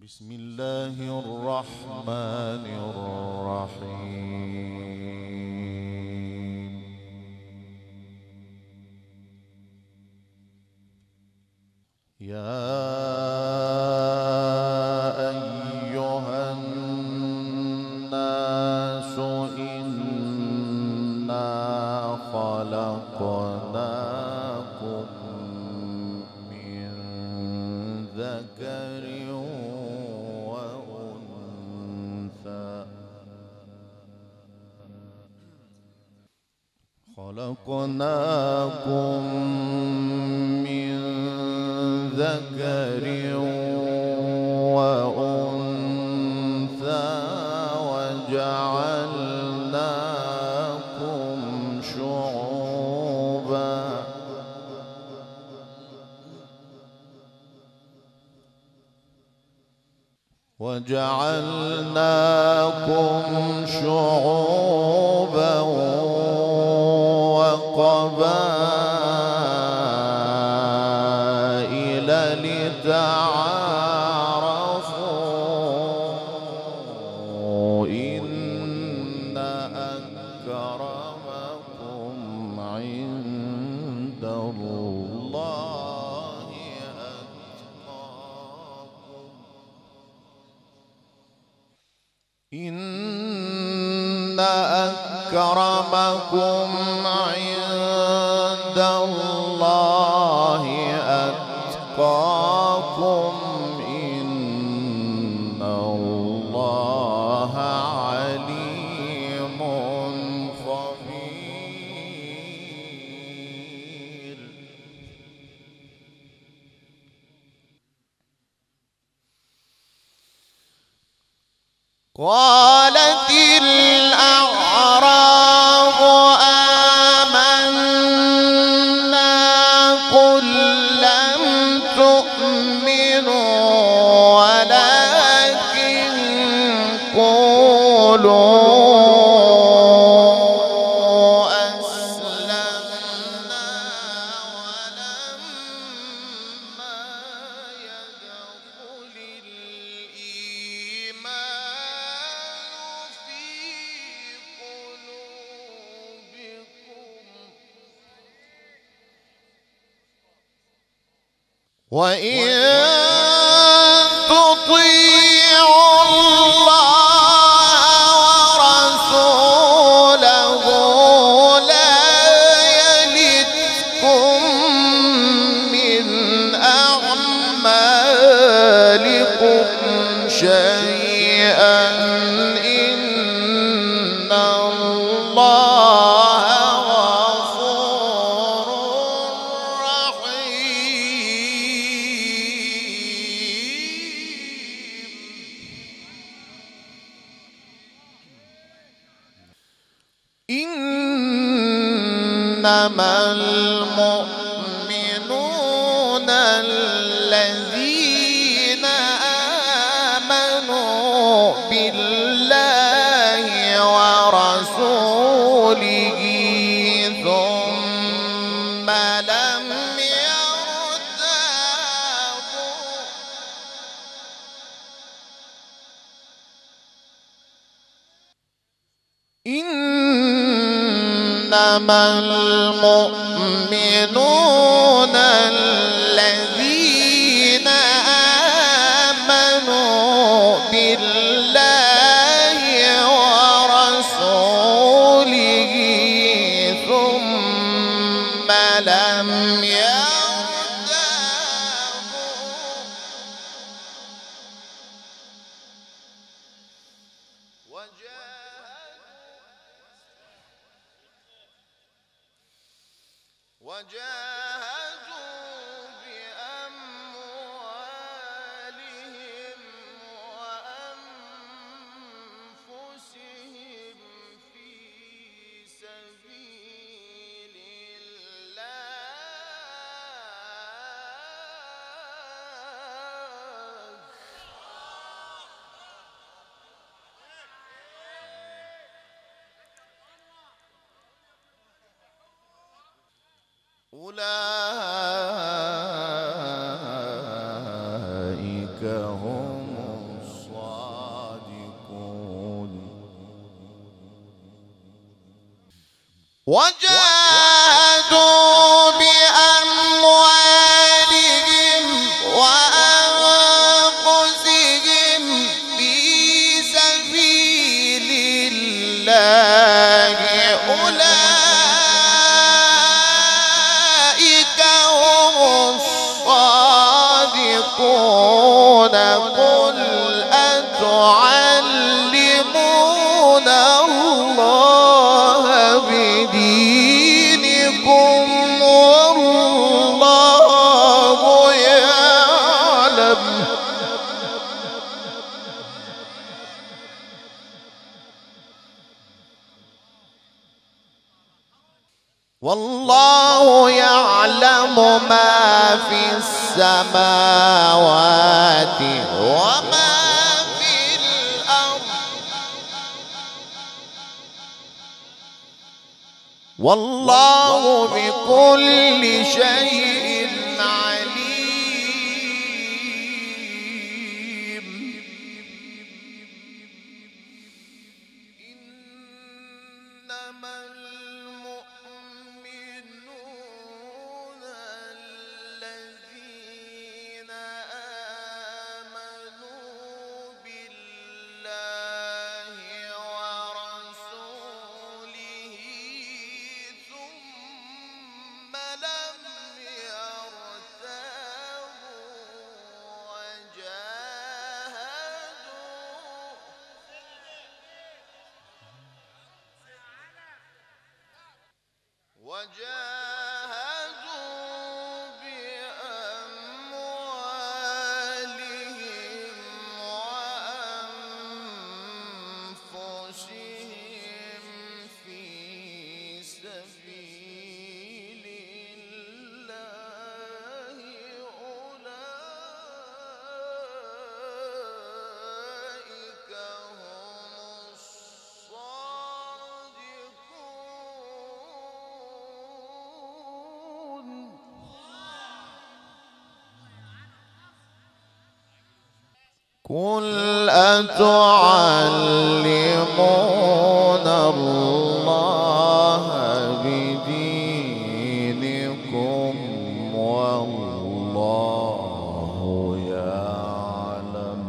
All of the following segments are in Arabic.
بسم الله الرحمن الرحيم. يا أيها الناس إنا خلقناكم من ذكر وأنثى وجعلناكم شعوبا وقبائل لتعارفوا إن أكرمكم عند الله أتقاكم إن أكرمكم عند الله أتقاكم إن الله عليم خبير. قالت الأعراب آمنا قل لم تؤمنوا ولكن قولوا أسلمنا ولما يدخل الإيمان في قلوبكم وإن تطيعوا الله ورسوله لا يلتكم من أعمالكم شيئا إن الله غفور رحيم. إنما المؤمنون الذين آمنوا بالله ورسوله ثم لم يرتابوا إنما المؤمنون الذين آمنوا بالله ورسوله ثم لم يرتابوا وجاهدوا بأموالهم وأنفسهم في سبيل الله أولئك هم وجاهدوا بأموالهم وأنفسهم في سبيل الله أولئك هم الصادقون. قل أتعلمون الله بدينكم والله يعلم. والله يعلم ما في السماوات وما في الأرض والله بكل شيء عليم. إنما المؤمنون الذين آمنوا بالله ورسوله ثم لم يرتابوا وجاهدوا بأموالهم وأنفسهم في سبيل الله أولئك هم الصادقون. قل أتعلمون الله بدينكم والله يعلم.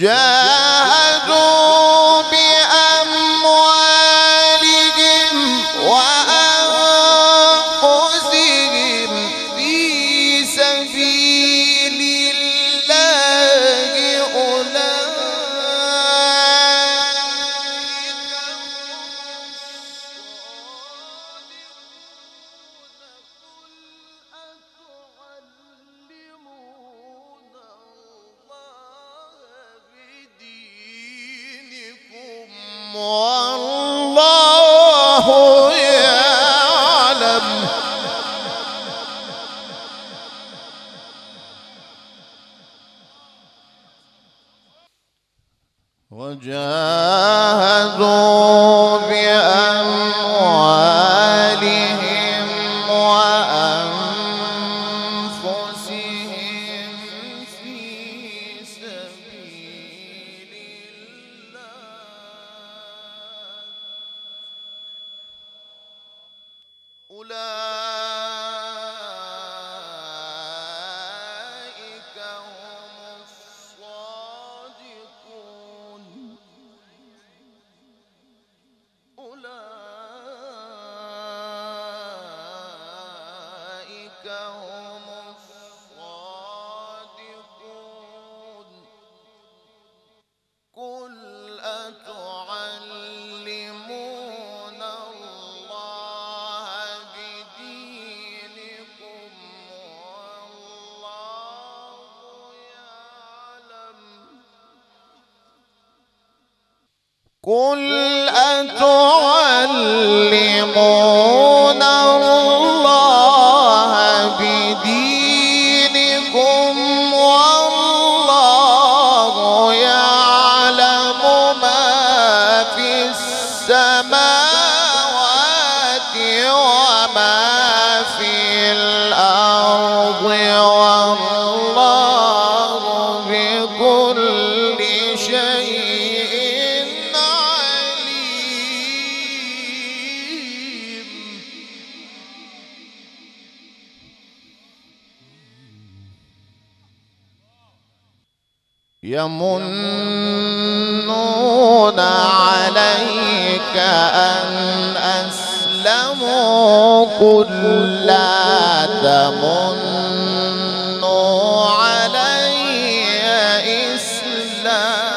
وجاهدوا بأموالهم وأنفسهم في سبيل الله والله يعلم. وجاهدوا بأموالهم وأنفسهم في سبيل الله أولئك هم الصادقون. أولئك هم الصادقون. قل أتعلمون الله بدينكم والله يعلم. قل أتعلمون الله بدينكم والله يعلم ما في السماوات وما في الأرض والله يمنون عليك أن أسلموا قل لا تمنوا علي إسلامكم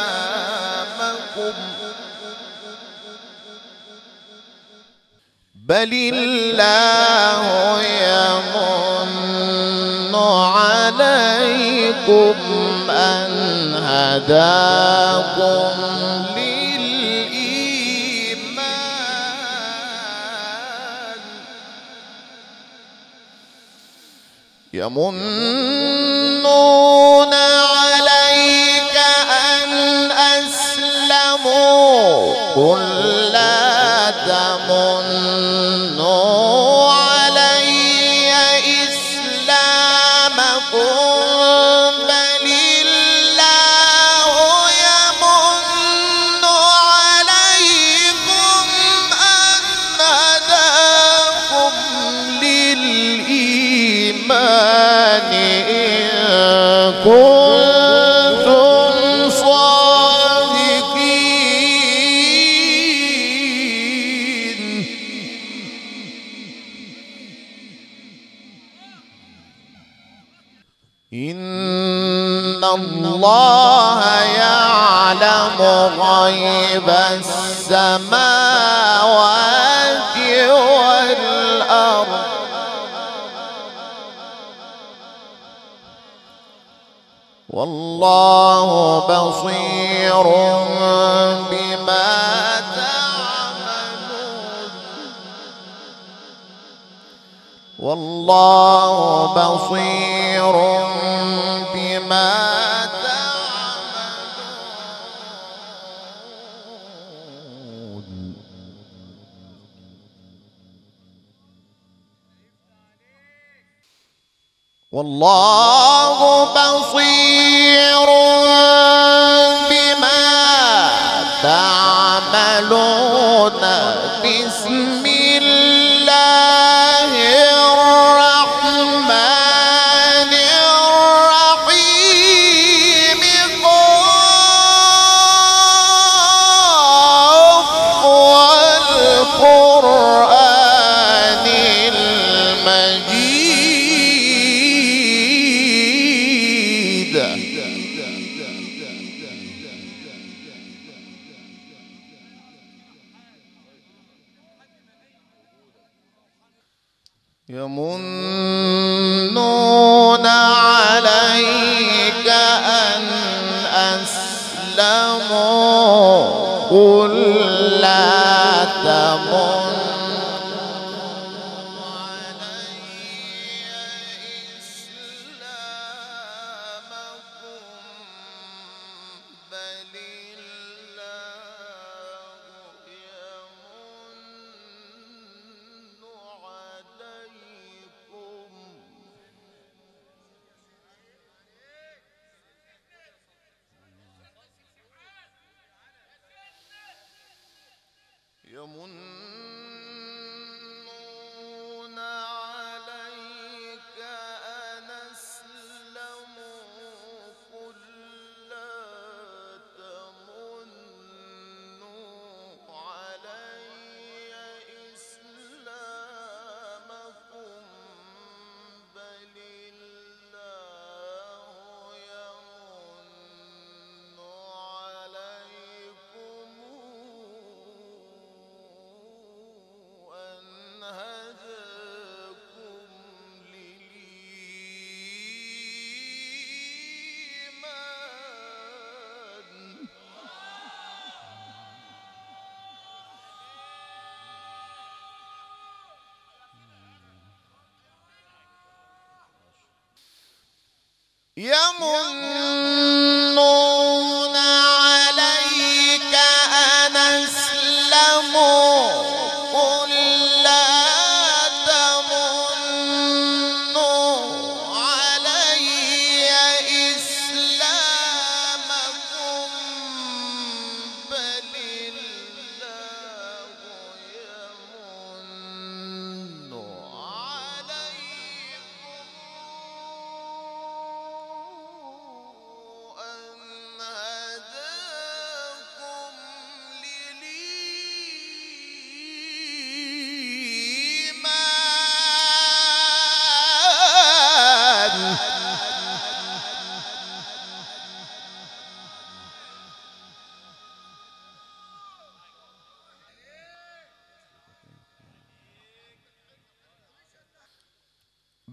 بل الله يمن عليكم أن هداكم للإيمان يمنون عليك أن أسلموا قل لا تمنوا علي إسلامكم بل الله يمن عليكم أن هداكم للإيمان إن كنتم صادقين إن الله يعلم غيب السماوات والأرض والله بصير بما تعملون والله بصير بما تعملون والله بصير بما تعملون بسم الله الرحمن الرحيم قاف والقرآن المجيد يمنون عليك أن أسلموا قل لا تمنوا علي إسلامكم بل الله يمن عليكم يمنون عليك أن أسلموا قل لا تمنوا علي إسلامكم بل الله يمن عليكم أن هداكم للإيمان يمنون عليك أن أسلموا قل لا تمنوا علي إسلامكم بل الله يمن عليكم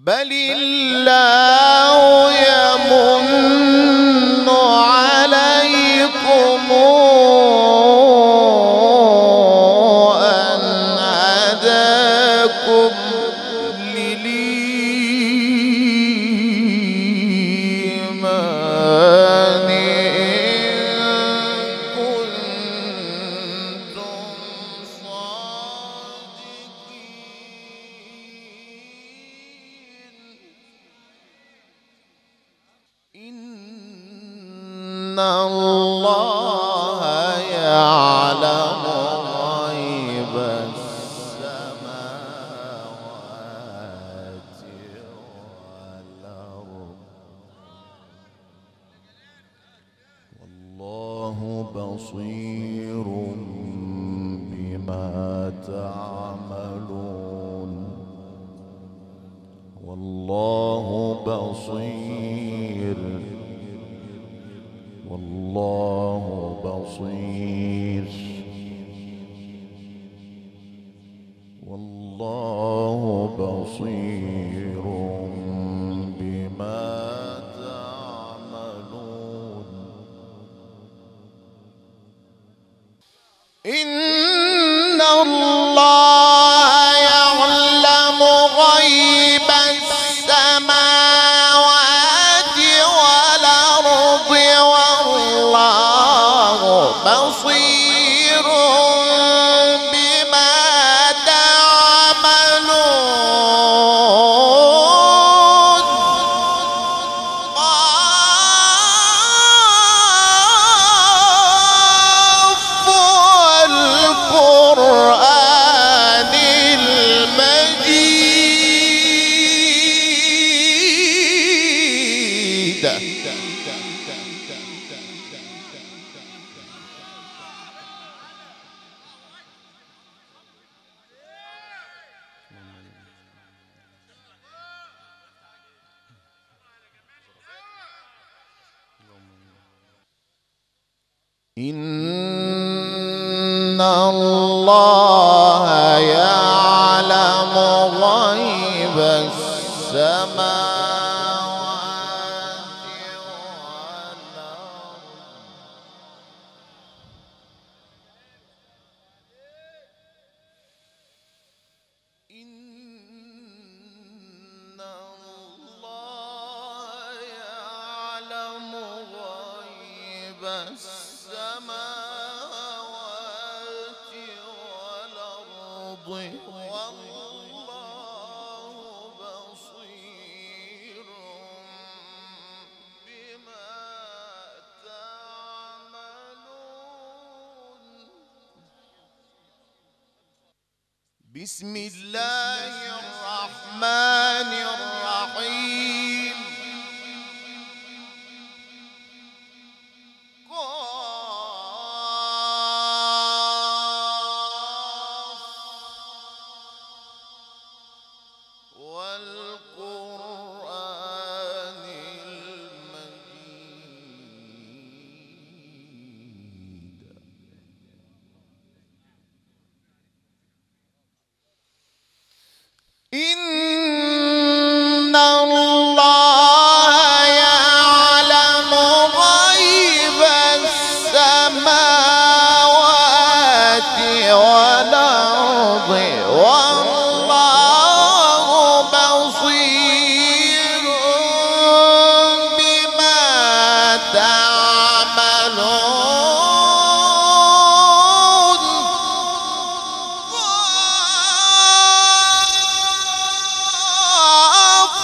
بل الله يمن عليكم أن هداكم للإيمان إن كنتم صادقين. إن الله يعلم غيب السماوات والأرض والله بصير بما تعملون. والله بصير والله بصير والله بصير بما تعملون. إن الله يعلم غيب السماوات والأرض والله بصير بما تعملون. قاف والقرآن المجيد. إن الله يعلم غيب السماوات والأرض. إن الله يعلم غيب السماوات والأرض والله بصير بما تعملون. بسم الله الرحمن الرحيم. والقرآن المجيد. إن الله يعلم غيب السماوات والأرض والله بصير بما تعملون. قاف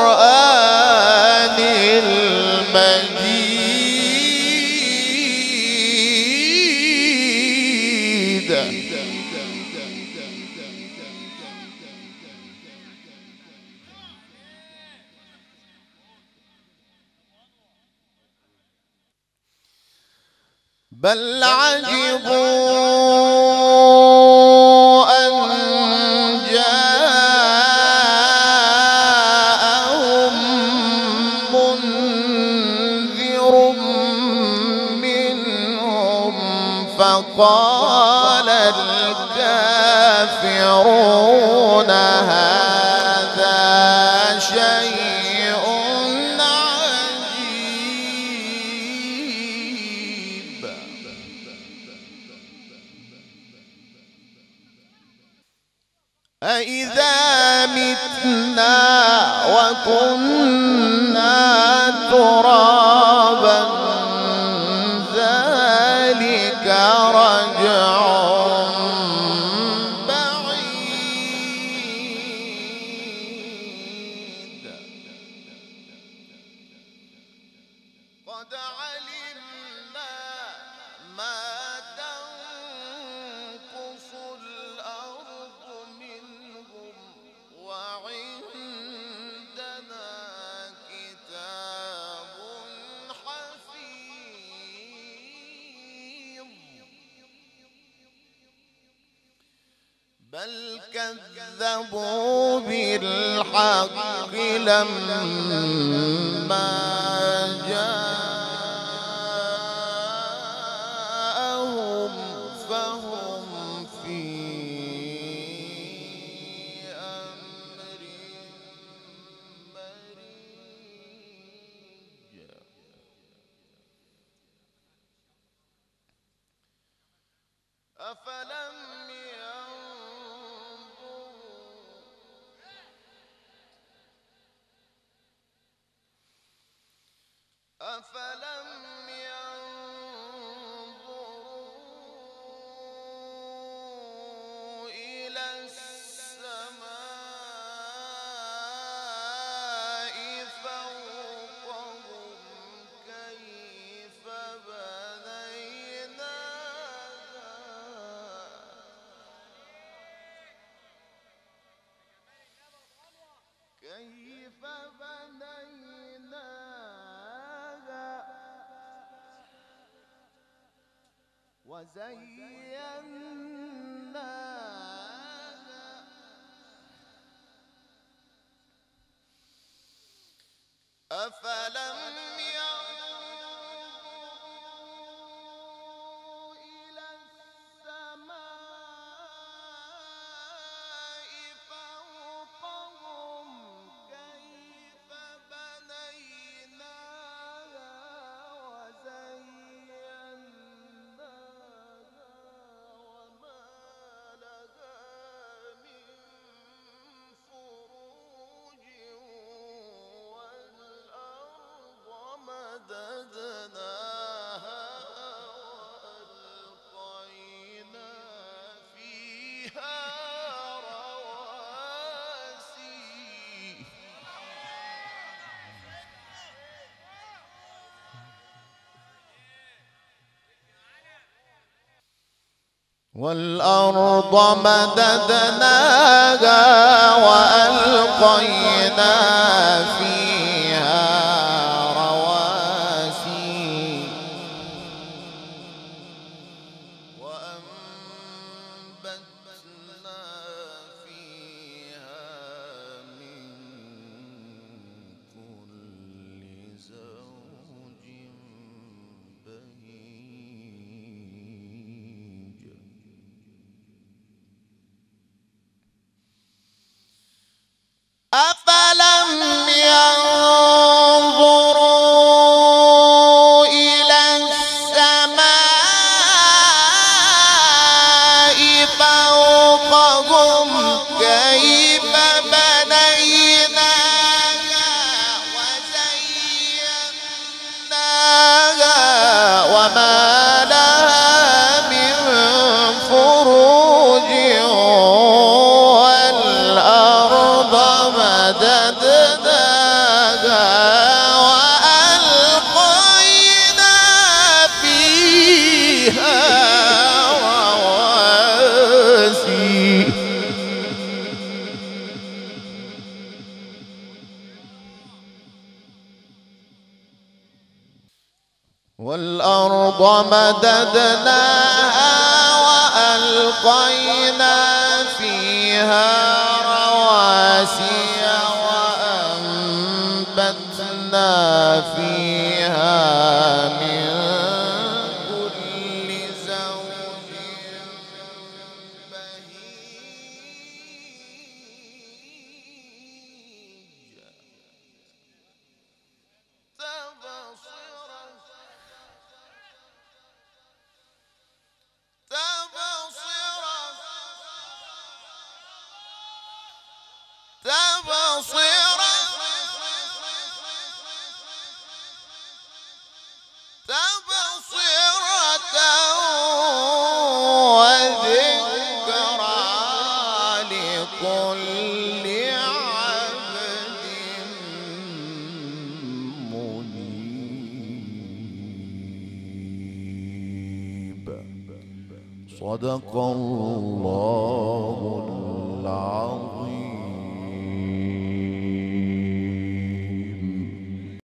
والقرآن المجيد. بل عجبوا أن جاءهم منذر منهم فقال الكافرون الكافرون هذا شيء عجيب. أإذا متنا وكنا ترابا ذلك رجع بعيد. قد علمنا ما تنقص الأرض منهم وعندنا كتاب حفيظ. بل كذبوا بالحق لما جاءهم فهم في أمر مريج. أفلم ينظروا إلى السماء فوقهم كيف بنيناها وزيناها أفلم ينظروا إلى السماء فوقهم كيف بنيناها وزيناها وما لها من فروج والأرض مددناها وألقينا فيها رواسي والأرض مددناها وألقينا فيها رواسي وأنبتنا فيها من كل زوج بهيج. أفلم ينظروا إلى السماء فوقهم كيف بنيناها وزيناها وما لها من فروج والأرض مددناها وألقينا فيها رواسي والأرض مددناها وألقينا فيها رواسي وأنبتنا فيها من كل زوج بهيج. صدق الله العظيم.